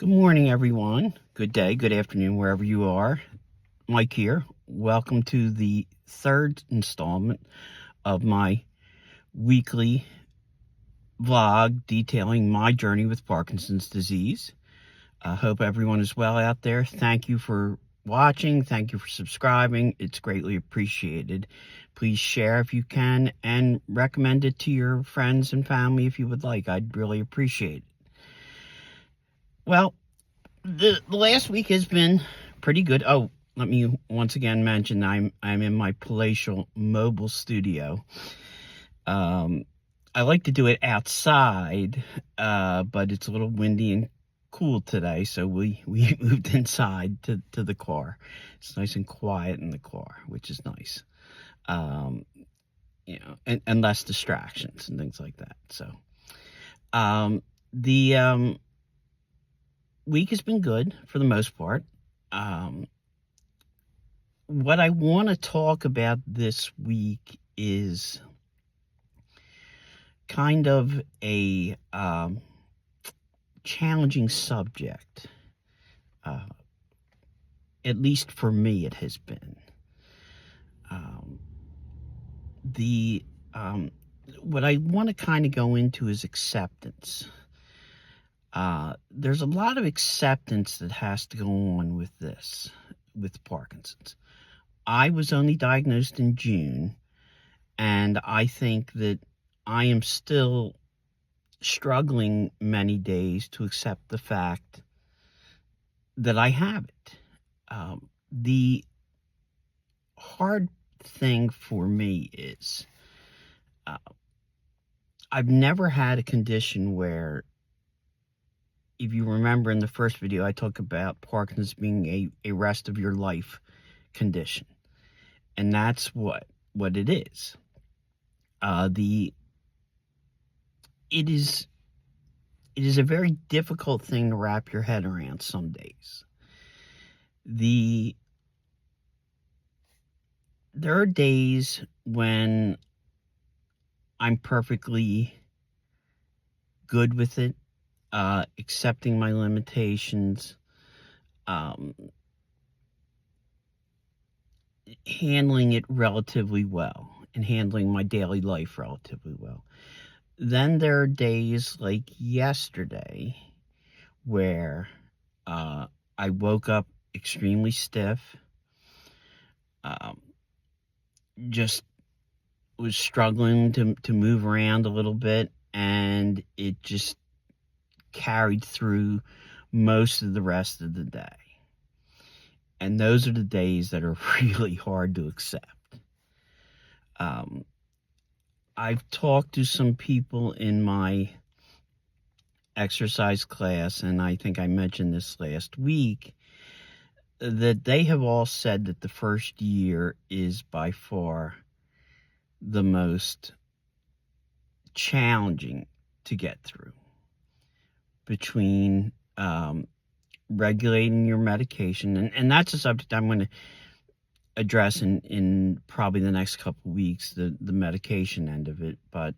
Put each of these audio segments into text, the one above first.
Good morning, everyone. Good day, good afternoon, wherever you are. Mike here. Welcome to the third installment of my weekly vlog detailing my journey with Parkinson's disease. I hope everyone is well out there. Thank you for watching. Thank you for subscribing. It's greatly appreciated. Please share if you can and recommend it to your friends and family if you would like. I'd really appreciate it. Well, the last week has been pretty good. Oh, let me once again mention I'm in my palatial mobile studio. I like to do it outside, but it's a little windy and cool today, so we moved inside to the car. It's nice and quiet in the car, which is nice. And less distractions and things like that. So, the week has been good for the most part. What I want to talk about this week is kind of a challenging subject. At least for me, it has been. What I want to kind of go into is acceptance. There's a lot of acceptance that has to go on with this, with Parkinson's. I was only diagnosed in June, and I think that I am still struggling many days to accept the fact that I have it. The hard thing for me is I've never had a condition where, if you remember in the first video, I talk about Parkinson's being a rest of your life condition. And that's what it is. It is a very difficult thing to wrap your head around some days. There are days when I'm perfectly good with it, accepting my limitations, handling it relatively well, and handling my daily life relatively well. Then there are days like yesterday where I woke up extremely stiff, just was struggling to move around a little bit, and it just carried through most of the rest of the day. And those are the days that are really hard to accept. I've talked to some people in my exercise class, and I think I mentioned this last week, that they have all said that the first year is by far the most challenging to get through, between regulating your medication, and that's a subject I'm going to address in probably the next couple of weeks, the medication end of it. But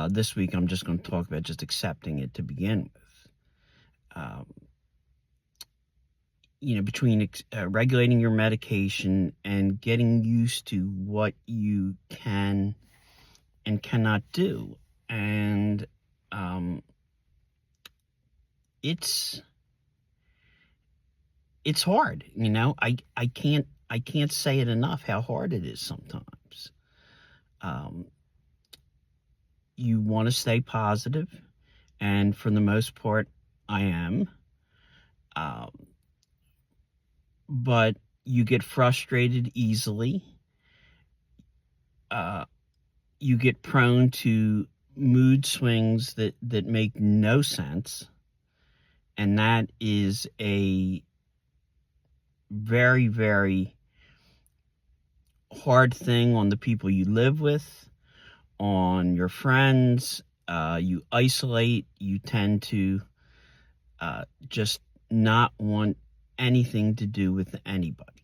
this week I'm just going to talk about just accepting it to begin with. Between regulating your medication and getting used to what you can and cannot do. And it's hard. I can't say it enough how hard it is sometimes. You want to stay positive, and for the most part, I am. But you get frustrated easily. You get prone to mood swings that make no sense. And that is a very, very hard thing on the people you live with, on your friends. You isolate. You tend to just not want anything to do with anybody.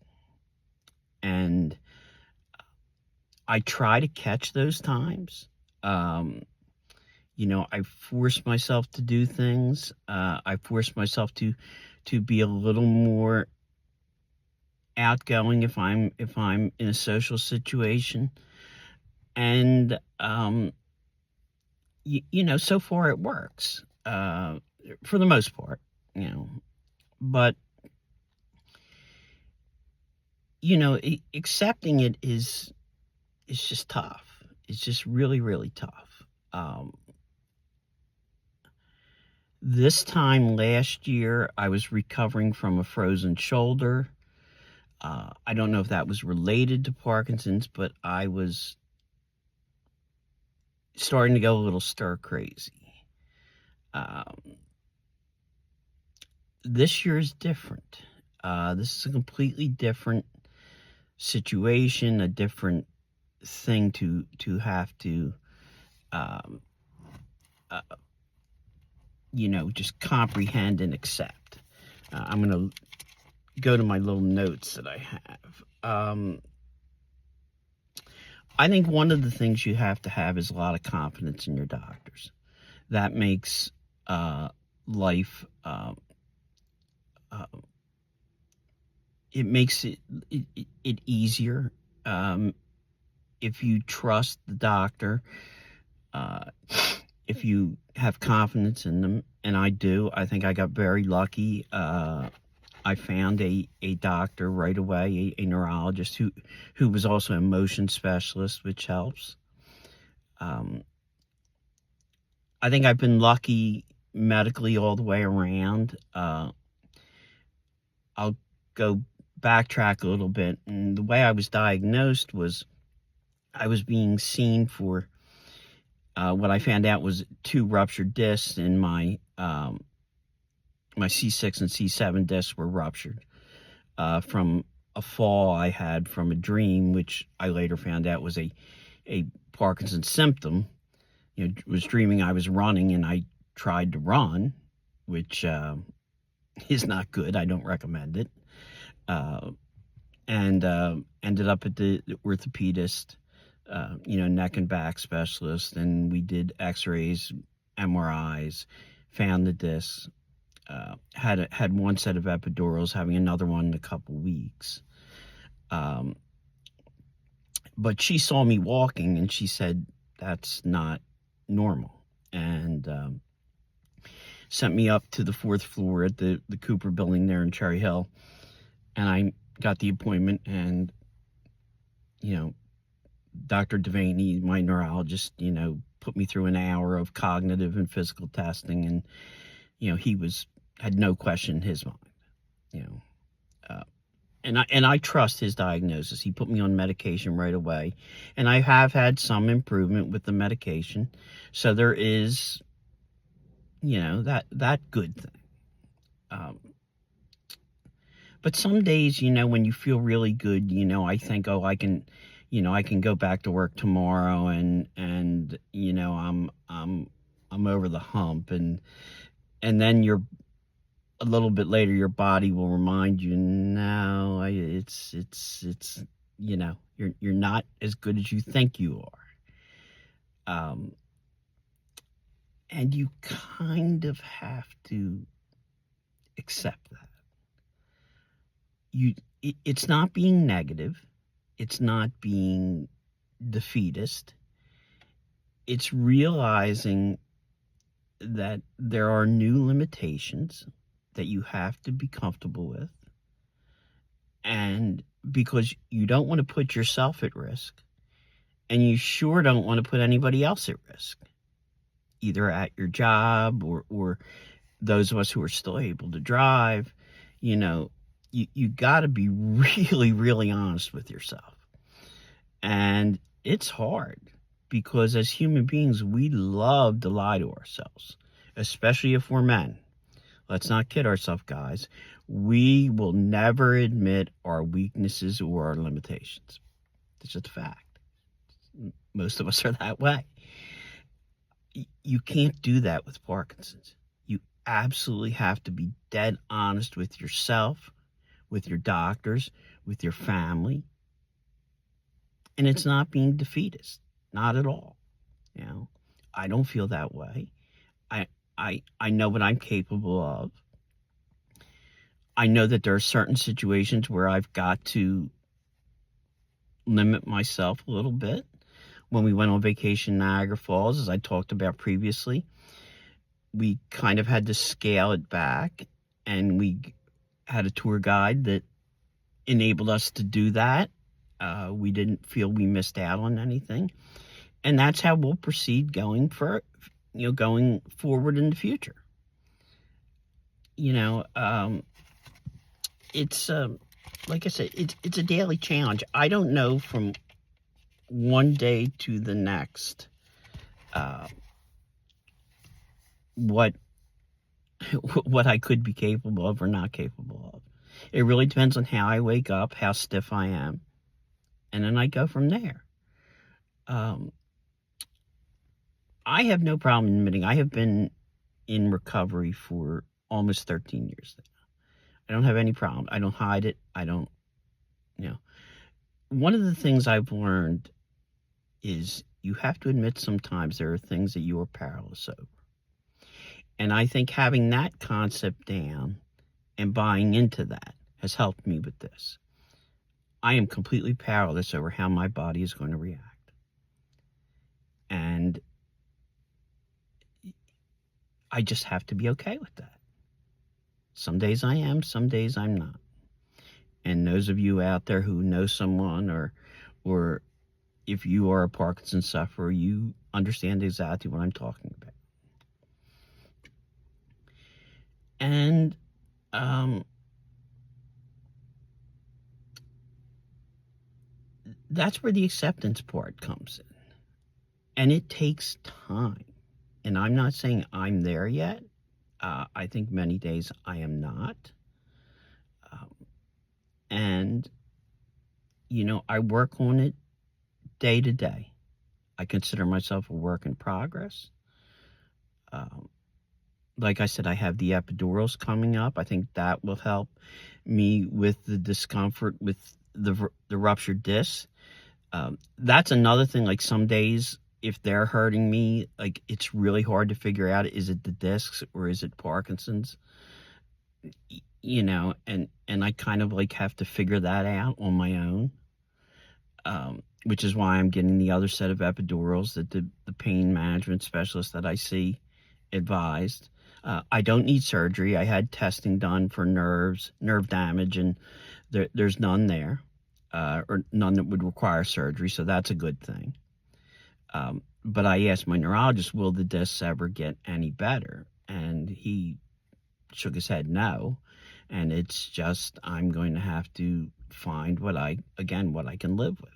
And I try to catch those times. I force myself to do things. I force myself to be a little more outgoing if I'm in a social situation. And so far it works, for the most part, but accepting it is just tough. It's just really, really tough. This time last year, I was recovering from a frozen shoulder. I don't know if that was related to Parkinson's, but I was starting to go a little stir crazy. This year is different. This is a completely different situation, a different thing to have to, um, uh, just comprehend and accept. I'm going to go to my little notes that I have. I think one of the things you have to have is a lot of confidence in your doctors. That makes life, it makes it easier. If you trust the doctor, uh, if you have confidence in them, and I do. I think I got very lucky. I found a doctor right away, a neurologist who was also a motion specialist, which helps. I think I've been lucky medically all the way around. I'll go backtrack a little bit. And the way I was diagnosed was I was being seen for what I found out was 2 ruptured discs in my my C6 and C7 discs were ruptured from a fall I had from a dream, which I later found out was a Parkinson's symptom. Was dreaming I was running and I tried to run, which is not good. I don't recommend it. And ended up at the orthopedist, neck and back specialist, and we did x-rays, MRIs, found the discs, had one set of epidurals, having another one in a couple weeks. But she saw me walking and she said, that's not normal. And sent me up to the 4th floor at the Cooper building there in Cherry Hill. And I got the appointment, and, Dr. Devaney, my neurologist, put me through an hour of cognitive and physical testing. And, he had no question in his mind, and I trust his diagnosis. He put me on medication right away, and I have had some improvement with the medication. So there is, that good thing. But some days, when you feel really good, I think, oh, I can go back to work tomorrow, and I'm over the hump, and then a little bit later, your body will remind you, no, it's you're not as good as you think you are. And you kind of have to accept that. It's not being negative. It's not being defeatist. It's realizing that there are new limitations that you have to be comfortable with. And because you don't want to put yourself at risk, and you sure don't want to put anybody else at risk, either at your job or those of us who are still able to drive. You got to be really, really honest with yourself. And it's hard, because as human beings, we love to lie to ourselves, especially if we're men. Let's not kid ourselves, guys. We will never admit our weaknesses or our limitations. It's just a fact. Most of us are that way. You can't do that with Parkinson's. You absolutely have to be dead honest with yourself, with your doctors, with your family. And it's not being defeatist. Not at all. I don't feel that way. I I know what I'm capable of. I know that there are certain situations where I've got to limit myself a little bit. When we went on vacation in Niagara Falls, as I talked about previously, we kind of had to scale it back, and we had a tour guide that enabled us to do that. We didn't feel we missed out on anything, and that's how we'll proceed going forward in the future. It's like I said, it's a daily challenge. I don't know from one day to the next uh, what what I could be capable of or not capable of. It really depends on how I wake up, how stiff I am, and then I go from there. Um, I have no problem admitting I have been in recovery for almost 13 years now. I don't have any problem. I don't hide it. I don't, you know. One of the things I've learned is you have to admit sometimes there are things that you are powerless over. And I think having that concept down and buying into that has helped me with this. I am completely powerless over how my body is going to react. And I just have to be okay with that. Some days I am, some days I'm not. And those of you out there who know someone or if you are a Parkinson sufferer, you understand exactly what I'm talking about. And that's where the acceptance part comes in. And it takes time. And I'm not saying I'm there yet. I think many days I am not. And, I work on it day to day. I consider myself a work in progress. Like I said, I have the epidurals coming up. I think that will help me with the discomfort with the ruptured disc. That's another thing. Like some days, if they're hurting me, like it's really hard to figure out, is it the discs or is it Parkinson's? And I kind of like have to figure that out on my own. Which is why I'm getting the other set of epidurals that the pain management specialist that I see advised. I don't need surgery. I had testing done for nerve damage, and there's none there, or none that would require surgery, so that's a good thing. But I asked my neurologist, will the discs ever get any better? And he shook his head no. And it's just, I'm going to have to find what I can live with.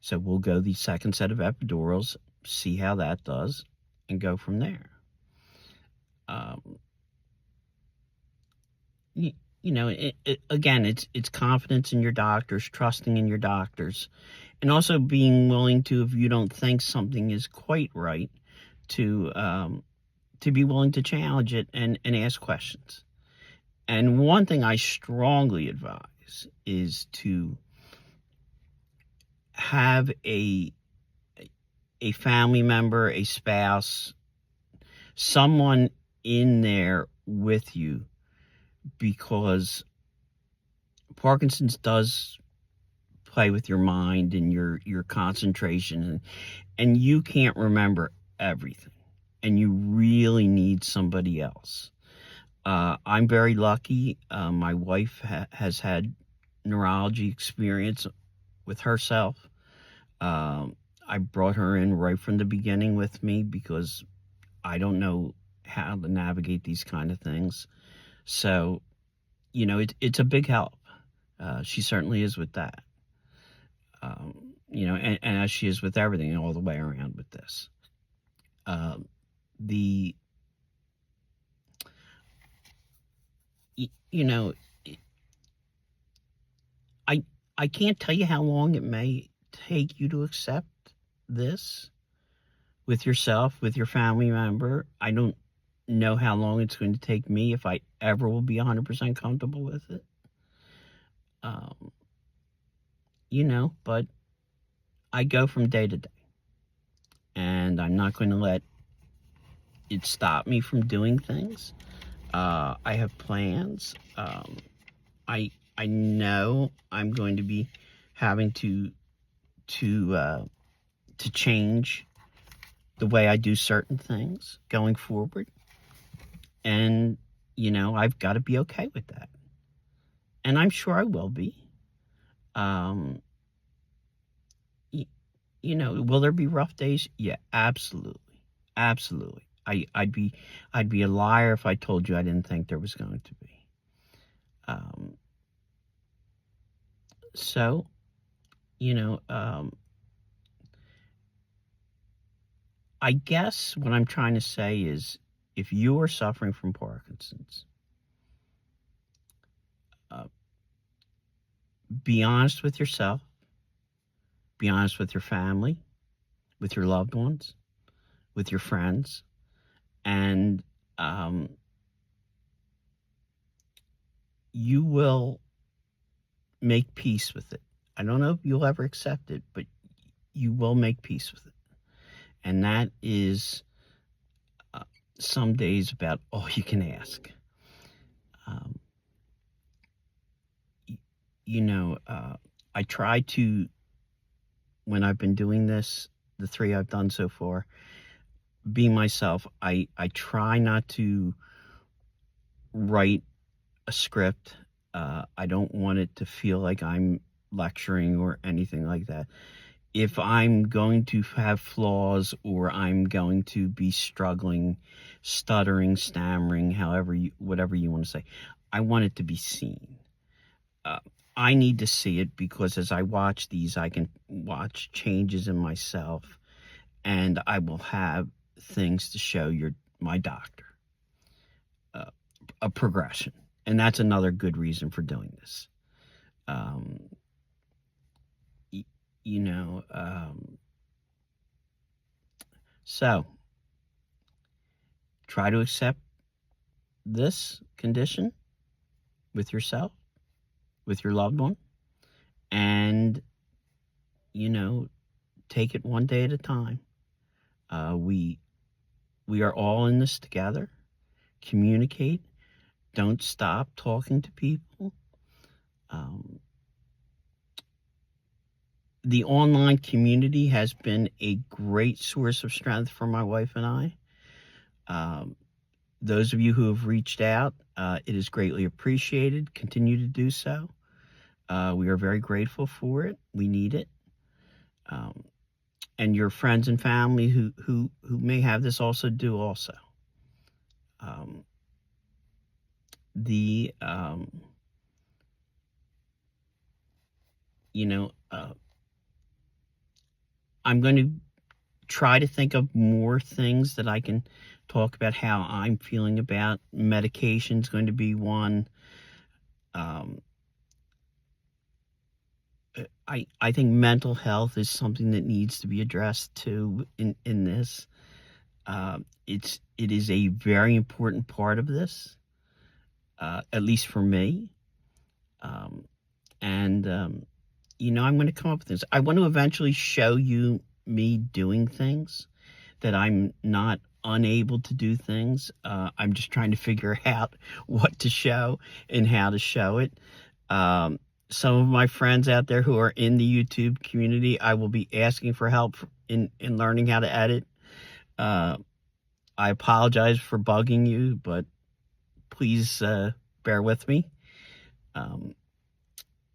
So we'll go the second set of epidurals, see how that does, and go from there. Again, it's confidence in your doctors, trusting in your doctors, and also being willing to, if you don't think something is quite right, to be willing to challenge it and ask questions. And one thing I strongly advise is to have a family member, a spouse, someone in there with you, because Parkinson's does play with your mind and your concentration, and you can't remember everything, and you really need somebody else. I'm very lucky. My wife has had neurology experience with herself. I brought her in right from the beginning with me because I don't know how to navigate these kind of things. So, it's a big help. She certainly is with that. And as she is with everything all the way around with this. I can't tell you how long it may take you to accept this with yourself, with your family member. I don't know how long it's going to take me, if I ever will be 100% comfortable with it. But I go from day to day. and I'm not going to let it stop me from doing things. I have plans. I know I'm going to be having to change the way I do certain things going forward, and I've got to be okay with that, and I'm sure I will be. Um, will there be rough days? Yeah, absolutely, absolutely. I'd be a liar if I told you I didn't think there was going to be. Um, so you know, I guess what I'm trying to say is, if you are suffering from Parkinson's, uh, be honest with yourself, be honest with your family, with your loved ones, with your friends, and um, you will make peace with it. I don't know if you'll ever accept it, but you will make peace with it. And that is uh, some days about all you can ask. Um, I try to, when I've been doing this, the 3 I've done so far, be myself. I try not to write a script. I don't want it to feel like I'm lecturing or anything like that. If I'm going to have flaws, or I'm going to be struggling, stuttering, stammering, whatever you want to say, I want it to be seen. Uh, I need to see it, because as I watch these, I can watch changes in myself, and I will have things to show my doctor, uh, a progression. And that's another good reason for doing this. Um, y- you know, so try to accept this condition with yourself, with your loved one, and, you know, take it one day at a time. We are all in this together. Communicate. Don't stop talking to people. Um, the online community has been a great source of strength for my wife and I. Um, those of you who have reached out, it is greatly appreciated. Continue to do so. We are very grateful for it. We need it. Um, and your friends and family who may have this also do also. Um, the you know I'm going to try to think of more things that I can talk about, how I'm feeling about medication's going to be one. um, I think mental health is something that needs to be addressed too in this. It is a very important part of this, at least for me. Um, and I'm going to come up with things. I want to eventually show you me doing things, that I'm not unable to do things. I'm just trying to figure out what to show and how to show it. Some of my friends out there who are in the YouTube community, I will be asking for help in learning how to edit. I apologize for bugging you, but please bear with me. Um,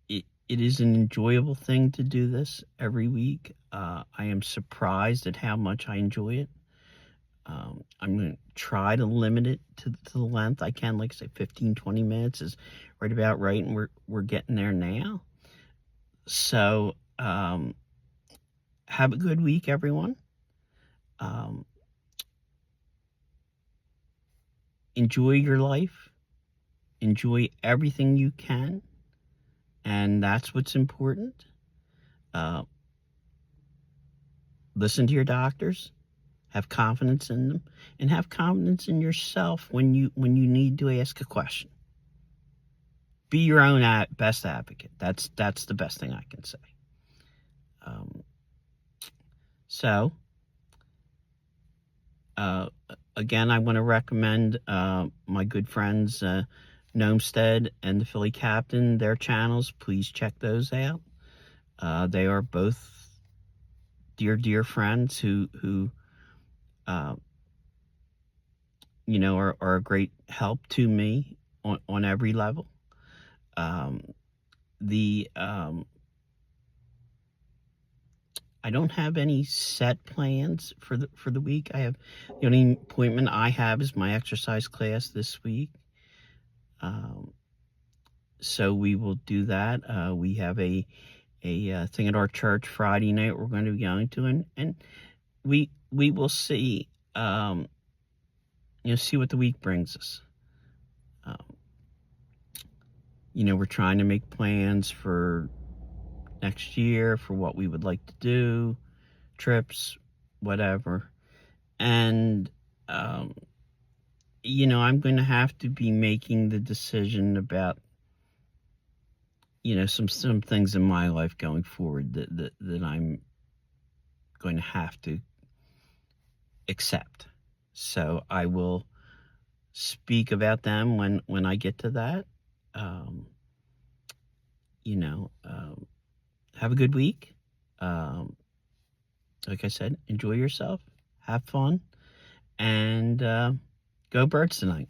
it is an enjoyable thing to do this every week. I am surprised at how much I enjoy it. I'm going to try to limit it to the length I can. Like I say, 15-20 minutes is right about right, and we're getting there now. So have a good week, everyone. Um, enjoy your life. Enjoy everything you can, and that's what's important. Uh, listen to your doctors. Have confidence in them, and have confidence in yourself when you need to ask a question. Be your own best advocate. That's the best thing I can say. Um, so Uh, Again, I want to recommend my good friends Gnomestead and the Philly Captain, their channels. Please check those out. They are both dear friends who uh, are a great help to me on every level. Um, the I don't have any set plans for the week. The only appointment I have is my exercise class this week. Um, so we will do that. We have a thing at our church Friday night we're going to be going to, and we will see see what the week brings us. Um, we're trying to make plans for next year for what we would like to do, trips, whatever. And I'm going to have to be making the decision about some things in my life going forward that I'm going to have to accept. So I will speak about them when I get to that. Um, you know, um, have a good week. Um, like I said, enjoy yourself, have fun, and go Birds tonight.